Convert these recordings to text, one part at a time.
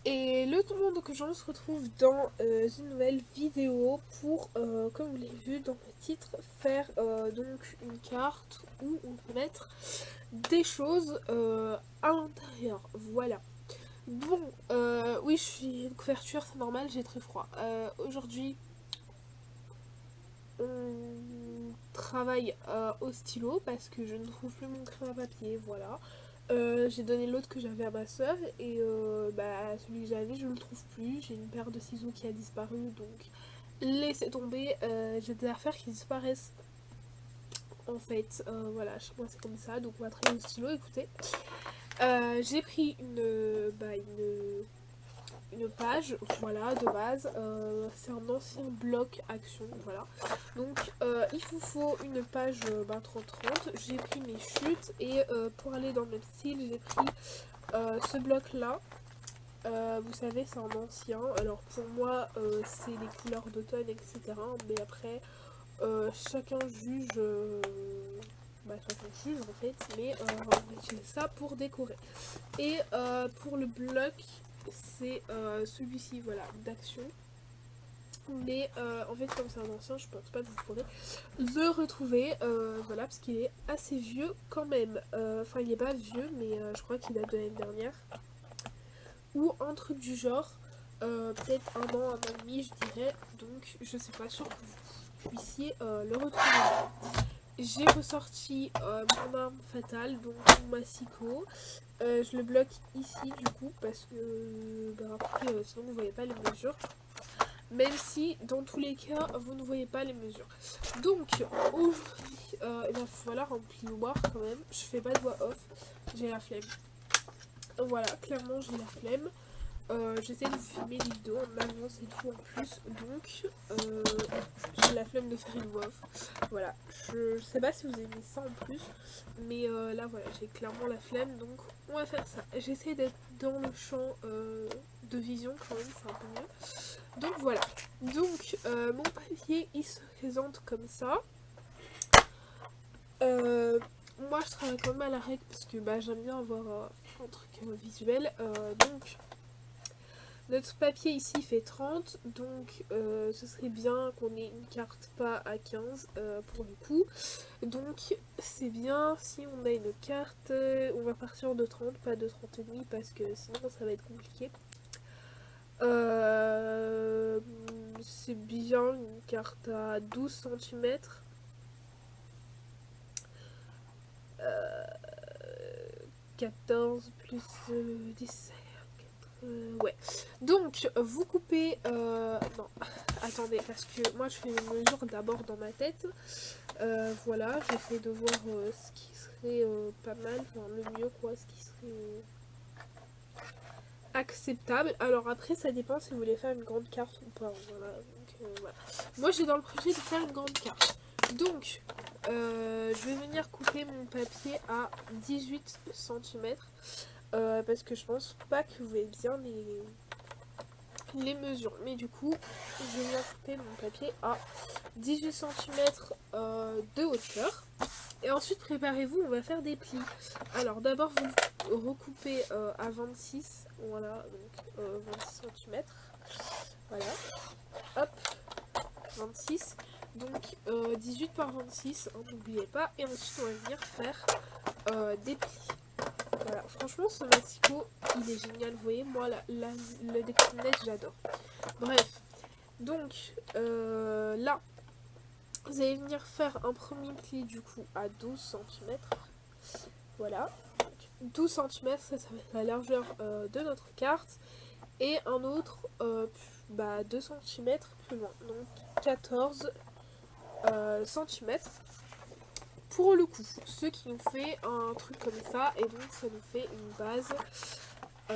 Et le tout le monde que j'en se retrouve dans une nouvelle vidéo pour, comme vous l'avez vu dans le titre, faire donc une carte où on peut mettre des choses à l'intérieur. Voilà. Bon, oui, je suis une couverture, c'est normal, j'ai très froid. Aujourd'hui, on travaille au stylo parce que je ne trouve plus mon crayon à papier, voilà. J'ai donné l'autre que j'avais à ma soeur et celui que j'avais je ne le trouve plus. J'ai une paire de ciseaux qui a disparu donc laissez tomber, j'ai des affaires qui disparaissent en fait. Voilà, chez moi c'est comme ça donc on va travailler au stylo. Écoutez, j'ai pris une page, voilà, de base. C'est un ancien bloc action, voilà. Donc, il vous faut une page 30-30. J'ai pris mes chutes et pour aller dans le même style, j'ai pris ce bloc-là. Vous savez, c'est un ancien. Alors, pour moi, c'est les couleurs d'automne, etc. Mais après, chacun juge. Chacun juge en fait, mais on va utiliser ça pour décorer. Et pour le bloc, c'est celui-ci, voilà, d'action. Mais en fait, comme c'est un ancien, je pense pas que vous pourrez le retrouver. Voilà, parce qu'il est assez vieux quand même. Enfin, il est pas vieux, mais je crois qu'il date de l'année dernière. Ou un truc du genre. Peut-être un an et demi, je dirais. Donc, je sais pas, sûr que vous puissiez le retrouver. J'ai ressorti mon arme fatale, donc mon massicot. Je le bloque ici du coup parce que après sinon vous voyez pas les mesures. Même si dans tous les cas vous ne voyez pas les mesures. Donc aujourd'hui il va falloir un plioir quand même. Je fais pas de voix off, j'ai la flemme. Voilà, clairement j'ai la flemme. J'essaie de vous filmer les vidéos en avance et tout en plus, donc j'ai la flemme de faire une voix off. Voilà, je sais pas si vous aimez ça en plus, mais là voilà, j'ai clairement la flemme, donc on va faire ça. J'essaie d'être dans le champ de vision quand même, c'est un peu mieux. Donc voilà, donc mon papier il se présente comme ça. Moi je travaille quand même à la règle parce que j'aime bien avoir un truc visuel, donc notre papier ici fait 30, donc ce serait bien qu'on ait une carte pas à 15 pour le coup. Donc c'est bien si on a une carte, on va partir de 30, pas de 30 et demi parce que sinon ça va être compliqué. C'est bien une carte à 12 cm. 14 plus 10. Ouais. Donc, vous coupez... Non, attendez, parce que moi, je fais les mesures d'abord dans ma tête. Voilà, j'essaie de voir ce qui serait pas mal, enfin le mieux, quoi, ce qui serait acceptable. Alors après, ça dépend si vous voulez faire une grande carte ou pas. Voilà, donc, voilà. Moi, j'ai dans le projet de faire une grande carte. Donc, je vais venir couper mon papier à 18 cm. Parce que je pense pas que vous voyez bien les mesures. Mais du coup, je viens couper mon papier à 18 cm de hauteur. Et ensuite, préparez-vous, on va faire des plis. Alors d'abord, vous recoupez à 26. Voilà, donc 26 cm. Voilà. Hop, 26. Donc 18 par 26, hein, n'oubliez pas. Et ensuite, on va venir faire des plis. Voilà, franchement ce massicot il est génial, vous voyez, moi le déclinet j'adore. Bref, donc là vous allez venir faire un premier pli du coup à 12 cm. Voilà, donc, 12 cm, ça va être la largeur de notre carte. Et un autre 2 cm plus loin, donc 14 cm. Pour le coup, ce qui nous fait un truc comme ça, et donc ça nous fait une base. Ça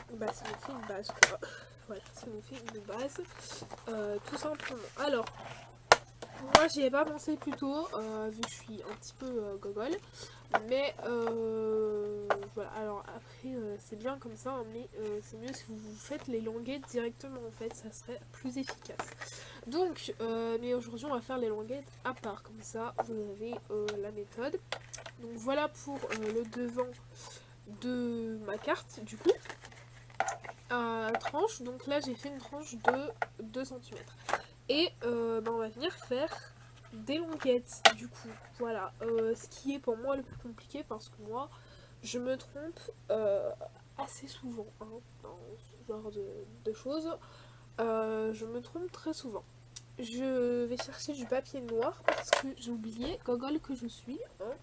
nous fait une base quoi. Voilà, ça nous fait une base tout simplement. Alors, moi j'y ai pas pensé plus tôt, vu que je suis un petit peu gogol. Mais voilà, alors après c'est bien comme ça, hein, mais c'est mieux si vous faites les languettes directement en fait, ça serait plus efficace. Donc, mais aujourd'hui on va faire les languettes à part, comme ça vous avez la méthode. Donc voilà pour le devant de ma carte du coup tranche. Donc là j'ai fait une tranche de 2 cm. Et on va venir faire des languettes du coup. Voilà, ce qui est pour moi le plus compliqué parce que moi je me trompe assez souvent hein, dans ce genre de choses. Je me trompe très souvent. Je vais chercher du papier noir parce que j'ai oublié, gogol que je suis. Hein.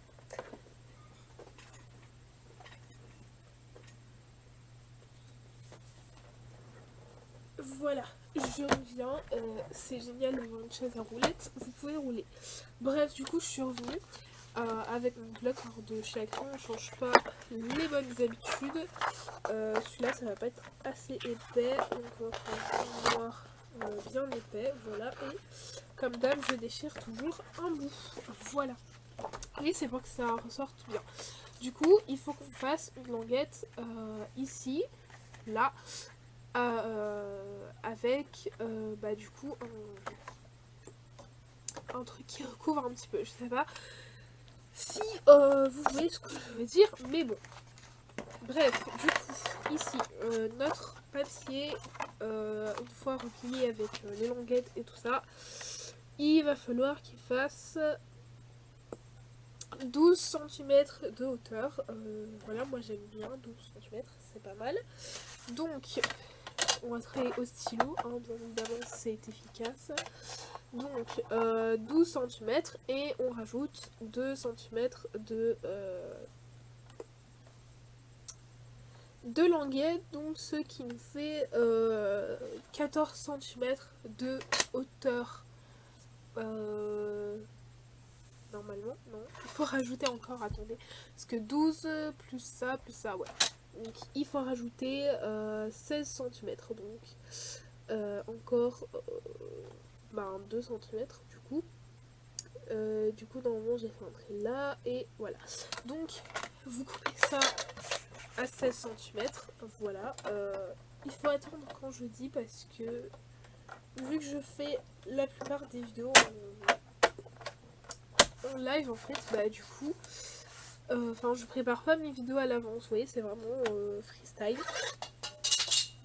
Voilà, je reviens. C'est génial d'avoir une chaise à roulettes. Vous pouvez rouler. Bref, du coup, je suis revenue avec mon bloc de chez Action. On ne change pas les bonnes habitudes. Celui-là, ça va pas être assez épais. Donc, on va prendre un noir bien épais. Voilà. Et comme d'hab, je déchire toujours un bout. Voilà. Et c'est pour que ça ressorte bien. Du coup, il faut qu'on fasse une languette ici, là, avec du coup un truc qui recouvre un petit peu. Je sais pas si vous voyez ce que je veux dire, mais bon. Bref, du coup, ici, notre papier, une fois replié avec les languettes et tout ça, il va falloir qu'il fasse 12 cm de hauteur. Voilà, moi j'aime bien 12 cm, c'est pas mal. Donc, on va travailler au stylo, hein, bien évidemment c'est efficace. Donc 12 cm et on rajoute 2 cm de languette, donc ce qui nous fait 14 cm de hauteur. Normalement, non. Il faut rajouter encore, attendez. Parce que 12 plus ça, ouais. Donc il faut rajouter 16 cm. Donc encore 2 cm du coup. Normalement j'ai fait entrer là et voilà. Donc vous coupez ça à 16 cm. Voilà. Il faut attendre quand je dis parce que vu que je fais la plupart des vidéos en live en fait, du coup, je prépare pas mes vidéos à l'avance. Vous voyez, c'est vraiment freestyle.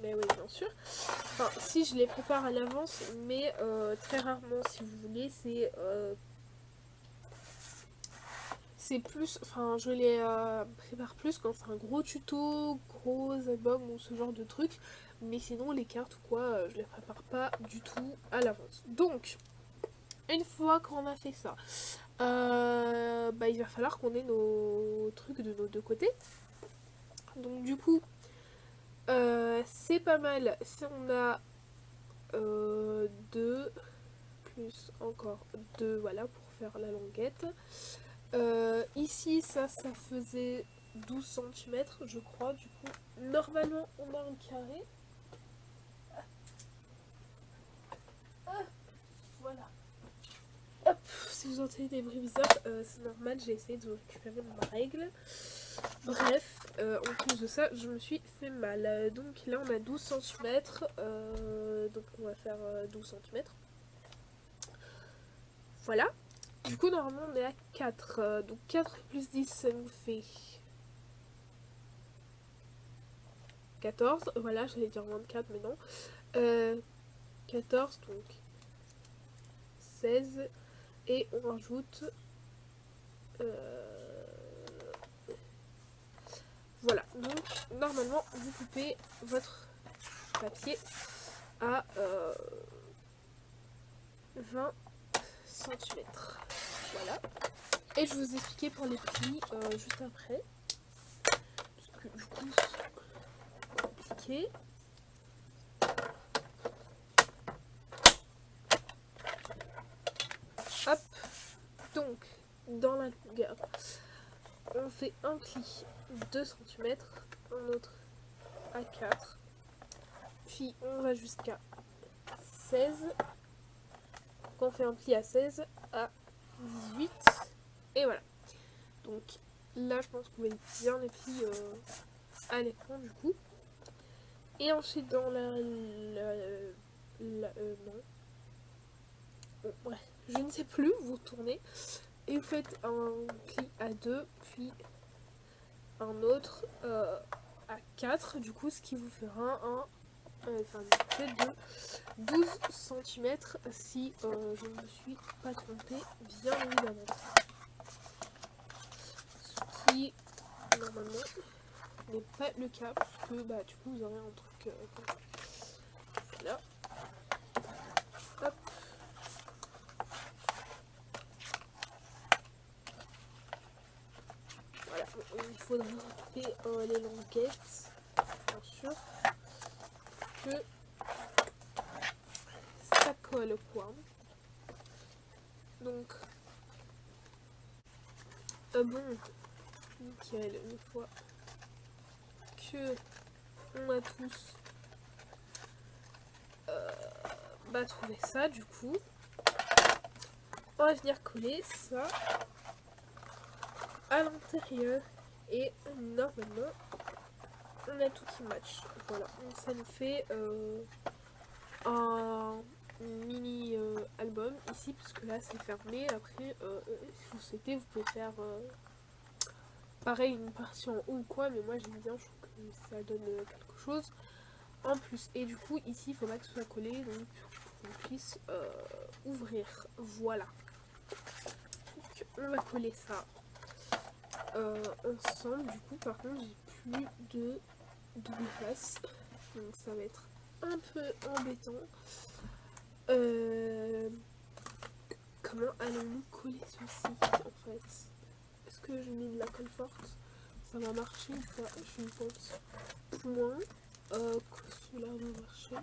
Mais oui, bien sûr. Enfin, si je les prépare à l'avance, mais très rarement, si vous voulez, c'est plus, je les prépare plus quand c'est un gros tuto, gros album ou ce genre de truc, mais sinon les cartes ou quoi, je les prépare pas du tout à l'avance. Donc, une fois qu'on a fait ça, il va falloir qu'on ait nos trucs de nos deux côtés. Donc du coup, c'est pas mal si on a 2 plus encore 2, voilà, pour faire la languette. Ici, ça faisait 12 cm, je crois. Du coup, normalement, on a un carré. Voilà. Hop, si vous entendez des bruits bizarres, c'est normal, j'ai essayé de récupérer ma règle. Bref, en plus de ça, je me suis fait mal. Donc là, on a 12 cm. Donc on va faire 12 cm. Voilà. Du coup, normalement, on est à 4. Donc 4 plus 10, ça nous fait 14. Voilà, j'allais dire 24, mais non. 14, donc 16. Et on rajoute... voilà, donc normalement, vous coupez votre papier à 20 cm. Voilà. Et je vous expliquais pour les plis juste après. Parce que du coup, c'est compliqué. Hop. Donc, dans la longueur, on fait un pli 2 cm, un autre à 4. Puis on va jusqu'à 16. On fait un pli à 16, à 18. Et voilà. Donc là, je pense que vous voyez bien les plis à l'écran du coup. Et ensuite dans non. Bon, bref, je ne sais plus, vous tournez. Et vous faites un pli à 2, puis un autre à 4, du coup, ce qui vous fera un budget de 12 cm si je ne me suis pas trompée, bien évidemment. Ce qui, normalement, n'est pas le cas, parce que bah, du coup, vous aurez un truc comme ça. Voilà. Hop. Voilà, il faudra rajouter les languettes, bien sûr, que ça colle quoi. Donc, bon, nickel, une fois que on a tous trouvé ça, du coup, on va venir coller ça à l'intérieur et normalement on a tout qui match. Voilà, donc ça nous fait un mini album ici, parce que là c'est fermé. Après si vous souhaitez vous pouvez faire pareil une partie en haut ou quoi, mais moi j'aime bien, je trouve que ça donne quelque chose en plus. Et du coup ici il faudra que ce soit collé, donc pour qu'on puisse ouvrir. Voilà, donc on va coller ça ensemble. Du coup par contre j'ai plus de double face, donc ça va être un peu embêtant. Comment allons-nous coller ceci en fait? Est-ce que je mets de la colle forte? Ça va marcher ou pas? Je pense moins que cela va marcher.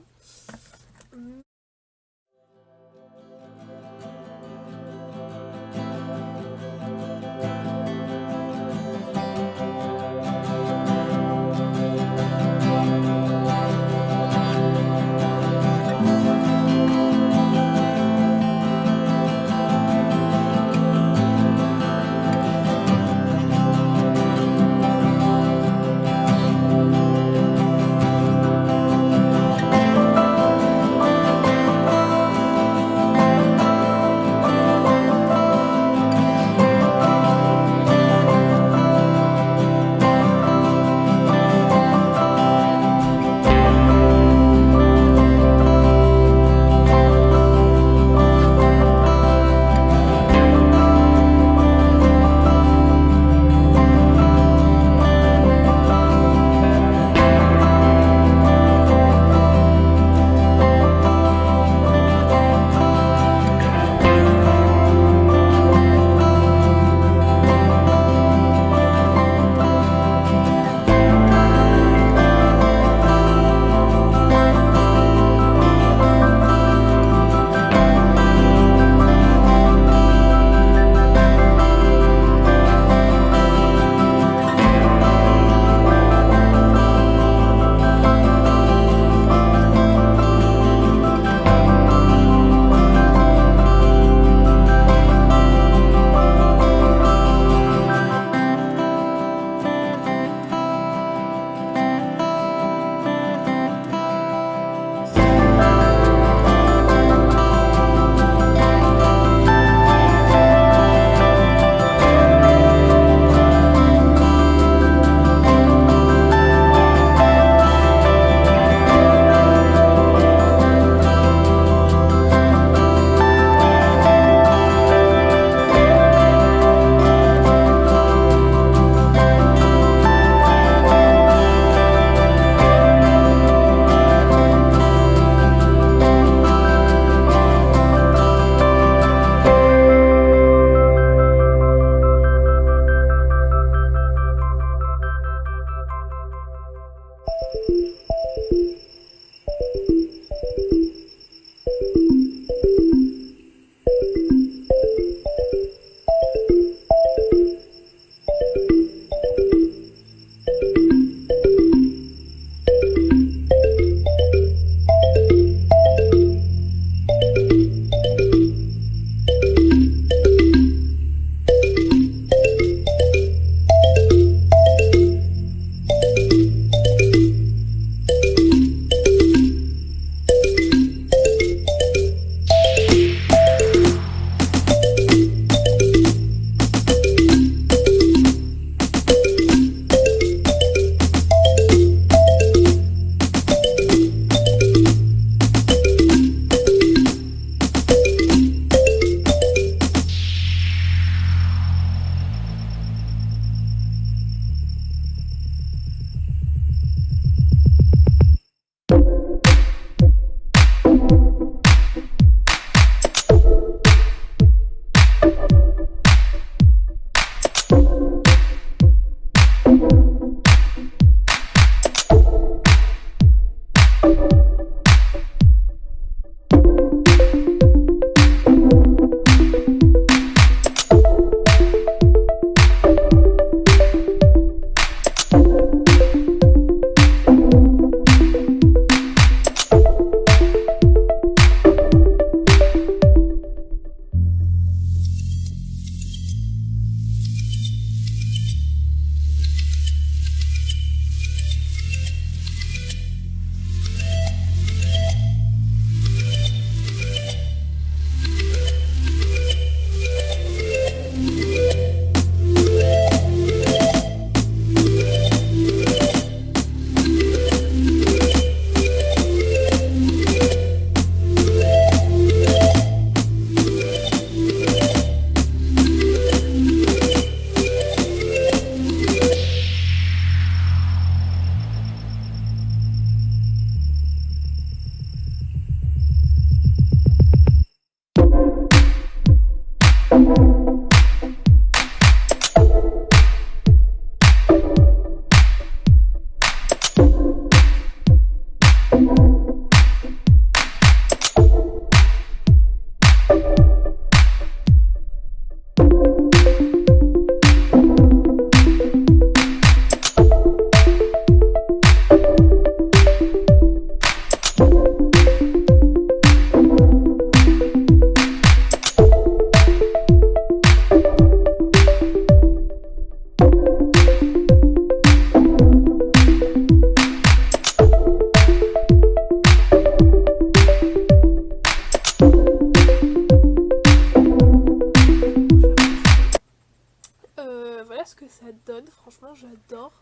j'adore.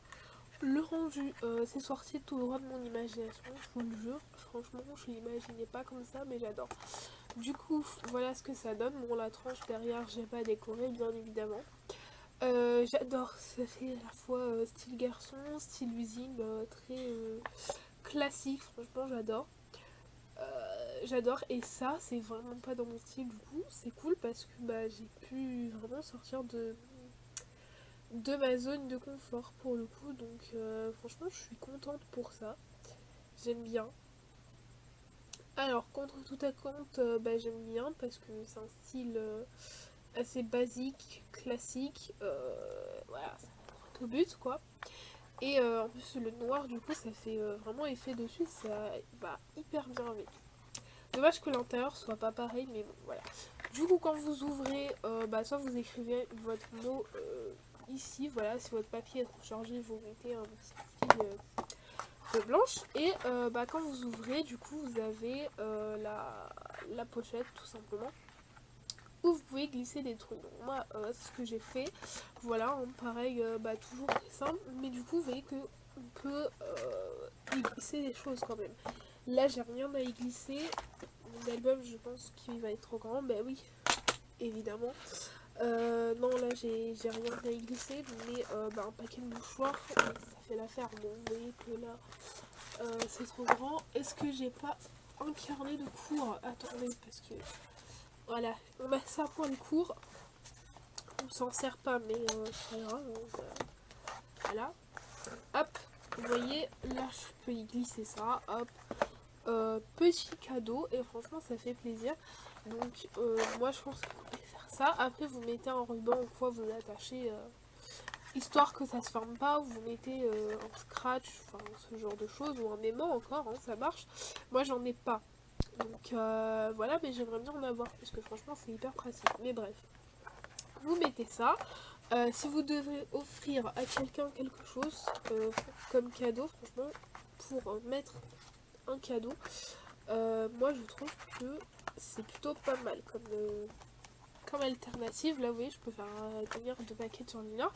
Le rendu, c'est sorti tout droit de mon imagination, je vous le jure. Franchement, je l'imaginais pas comme ça, mais j'adore. Du coup, voilà ce que ça donne. Bon, la tranche derrière, j'ai pas décoré, bien évidemment. J'adore, ça fait à la fois style garçon, style usine, très classique, franchement, j'adore. J'adore, et ça, c'est vraiment pas dans mon style, du coup, c'est cool parce que bah, j'ai pu vraiment sortir de ma zone de confort pour le coup, donc franchement je suis contente pour ça, j'aime bien. Alors contre toute attente, bah, j'aime bien parce que c'est un style assez basique, classique, voilà, ça va droit au but quoi. Et en plus le noir du coup ça fait vraiment effet dessus, ça va hyper bien avec. Dommage que l'intérieur soit pas pareil, mais bon voilà. Du coup quand vous ouvrez, bah, soit vous écrivez votre mot ici, voilà, si votre papier est trop chargé, vous mettez un petit fil de blanche. Et bah, quand vous ouvrez, du coup, vous avez la pochette, tout simplement, où vous pouvez glisser des trucs. Donc, moi, c'est ce que j'ai fait. Voilà, hein, pareil, bah, toujours très simple. Mais du coup, vous voyez qu'on peut y glisser des choses quand même. Là, j'ai rien à y glisser. Mon album, je pense qu'il va être trop grand. Ben oui, évidemment. Non, là j'ai rien à y glisser, mais bah, un paquet de mouchoirs, ça fait l'affaire. Bon, vous voyez que là c'est trop grand. Est-ce que j'ai pas un carnet de cours? Attendez, parce que voilà, on a ça pour les cours, on s'en sert pas, mais c'est pas grave. Donc, voilà, hop, vous voyez, là je peux y glisser ça, hop. Petit cadeau, et franchement ça fait plaisir. Donc moi je pense que vous pouvez faire ça. Après vous mettez un ruban ou quoi, vous attachez histoire que ça se ferme pas, vous mettez un scratch, enfin ce genre de choses, ou un aimant encore, hein, ça marche. Moi j'en ai pas, donc voilà, mais j'aimerais bien en avoir parce que franchement c'est hyper pratique. Mais bref, vous mettez ça. Si vous devez offrir à quelqu'un quelque chose comme cadeau, franchement, pour mettre un cadeau, moi je trouve que c'est plutôt pas mal comme alternative. Là vous voyez, je peux faire tenir 2 paquets de surligneur.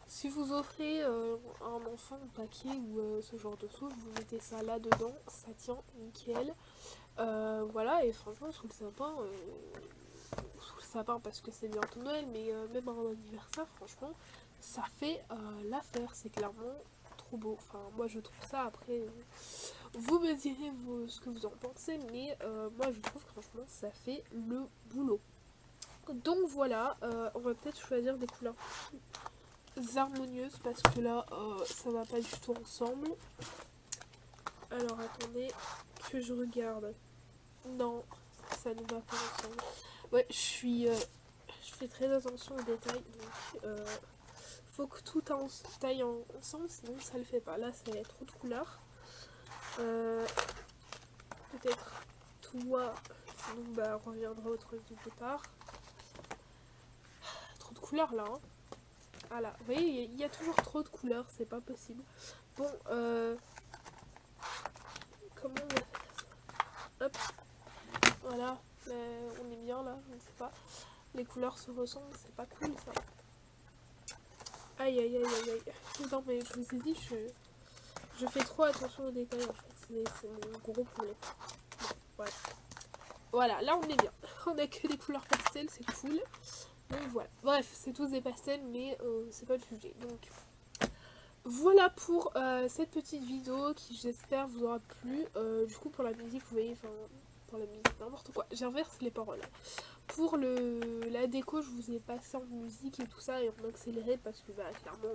Si vous offrez à un enfant un paquet ou ce genre de choses, vous mettez ça là dedans, ça tient nickel. Voilà, et franchement sous le sapin parce que c'est bientôt Noël, mais même un anniversaire, franchement ça fait l'affaire, c'est clairement trop beau. Enfin moi je trouve ça. Après vous me direz ce que vous en pensez, mais moi je trouve que franchement ça fait le boulot. Donc voilà, on va peut-être choisir des couleurs harmonieuses parce que là ça va pas du tout ensemble. Alors attendez que je regarde. Non, ça ne va pas ensemble. Ouais, je fais très attention aux détails, donc faut que tout taille ensemble, sinon ça le fait pas. Là c'est trop de couleurs. Peut-être toi, sinon bah on reviendra au truc du départ. Trop de couleurs là, hein. Voilà, vous voyez, il y a toujours trop de couleurs, c'est pas possible. Bon, comment on va faire ça? Hop, voilà, on est bien là, je ne sais pas. Les couleurs se ressemblent, c'est pas cool ça. Aïe aïe aïe aïe aïe. Non mais je vous ai dit, je fais trop attention aux détails en fait, c'est mon gros problème. Bon, voilà. Voilà, là on est bien. On a que des couleurs pastel, c'est cool. Donc voilà. Bref, c'est tous des pastels, mais c'est pas le sujet. Donc voilà pour cette petite vidéo qui j'espère vous aura plu. Du coup pour la musique, vous voyez, enfin pour la musique, n'importe quoi. J'inverse les paroles. Pour la déco, je vous ai passé en musique et tout ça et en accéléré parce que bah clairement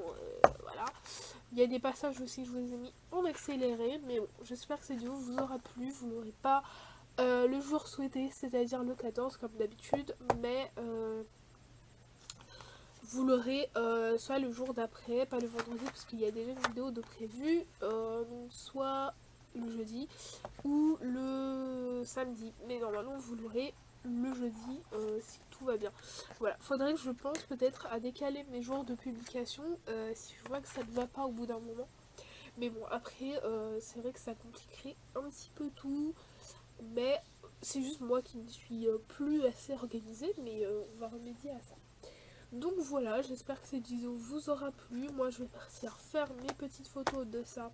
voilà. Il y a des passages aussi que je vous ai mis en accéléré, mais bon, j'espère que cette vidéo vous aura plu. Vous l'aurez pas le jour souhaité, c'est-à-dire le 14 comme d'habitude, mais vous l'aurez soit le jour d'après, pas le vendredi parce qu'il y a déjà une vidéo de prévue, donc soit le jeudi ou le samedi, mais normalement vous l'aurez le jeudi si tout va bien. Voilà, faudrait que je pense peut-être à décaler mes jours de publication si je vois que ça ne va pas au bout d'un moment. Mais bon, après c'est vrai que ça compliquerait un petit peu tout, mais c'est juste moi qui ne suis plus assez organisée, mais on va remédier à ça. Donc voilà, j'espère que cette vidéo vous aura plu. Moi je vais partir faire mes petites photos de ça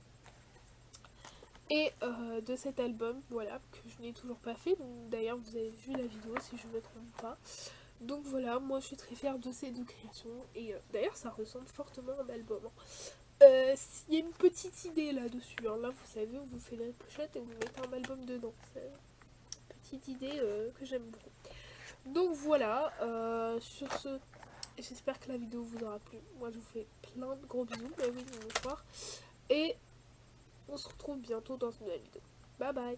et de cet album, voilà, que je n'ai toujours pas fait. D'ailleurs vous avez vu la vidéo si je ne me trompe pas. Donc voilà, moi je suis très fière de ces deux créations et d'ailleurs ça ressemble fortement à un album. Il y a une petite idée là-dessus, hein. Là vous savez, vous faites la pochette et vous mettez un album dedans. C'est une petite idée que j'aime beaucoup. Donc voilà, sur ce, j'espère que la vidéo vous aura plu. Moi je vous fais plein de gros bisous, mais oui, mon mouchoir. Et on se retrouve bientôt dans une nouvelle vidéo. Bye bye.